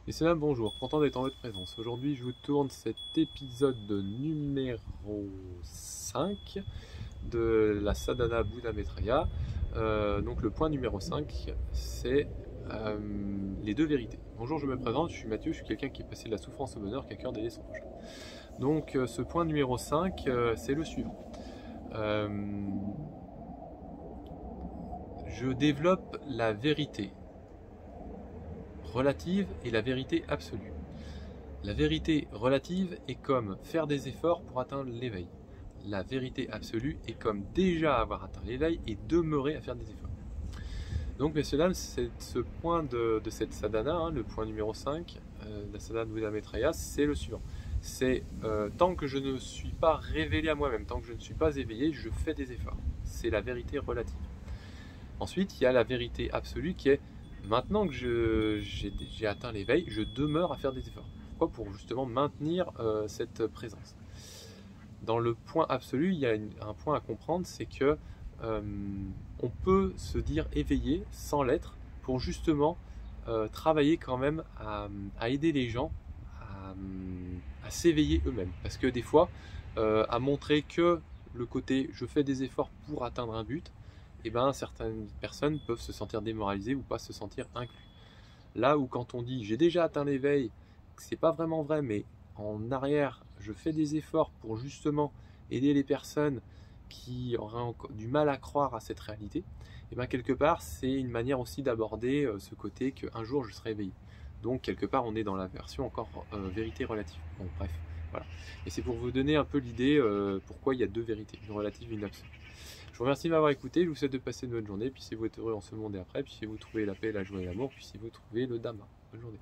Et c'est là, bonjour, content d'être en votre présence. Aujourd'hui, je vous tourne cet épisode numéro 5 de la Sadhana Buddha Maitreya. Donc le point numéro 5, c'est les deux vérités. Bonjour, je me présente, je suis Mathieu, je suis quelqu'un qui est passé de la souffrance au bonheur, qui a cœur d'aider son prochain. Donc ce point numéro 5, c'est le suivant. Je développe la vérité relative et la vérité absolue. La vérité relative est comme faire des efforts pour atteindre l'éveil. La vérité absolue est comme déjà avoir atteint l'éveil et demeurer à faire des efforts. Donc messieurs dames, c'est ce point de cette sadhana, le point numéro 5 de la sadhana Buddha Maitreya, c'est le suivant. C'est tant que je ne suis pas révélé à moi-même, tant que je ne suis pas éveillé, je fais des efforts. C'est la vérité relative. Ensuite, il y a la vérité absolue qui est maintenant que j'ai atteint l'éveil, je demeure à faire des efforts. Pourquoi ? Pour justement maintenir cette présence. Dans le point absolu, il y a un point à comprendre, c'est que on peut se dire éveillé sans l'être pour justement travailler quand même à aider les gens à s'éveiller eux-mêmes. Parce que des fois, à montrer que le côté je fais des efforts pour atteindre un but, et ben, certaines personnes peuvent se sentir démoralisées ou pas se sentir inclus. Là où quand on dit j'ai déjà atteint l'éveil, c'est pas vraiment vrai, mais en arrière, je fais des efforts pour justement aider les personnes qui auraient encore du mal à croire à cette réalité, et bien quelque part, c'est une manière aussi d'aborder ce côté qu'un jour je serai éveillé. Donc quelque part, on est dans la version encore vérité relative. Bon, bref, voilà. Et c'est pour vous donner un peu l'idée pourquoi il y a deux vérités, une relative et une absolue. Je vous remercie de m'avoir écouté, je vous souhaite de passer une bonne journée, puissiez-vous être heureux en ce monde et après, puissiez-vous trouver la paix, la joie et l'amour, puissiez-vous trouver le Dhamma. Bonne journée.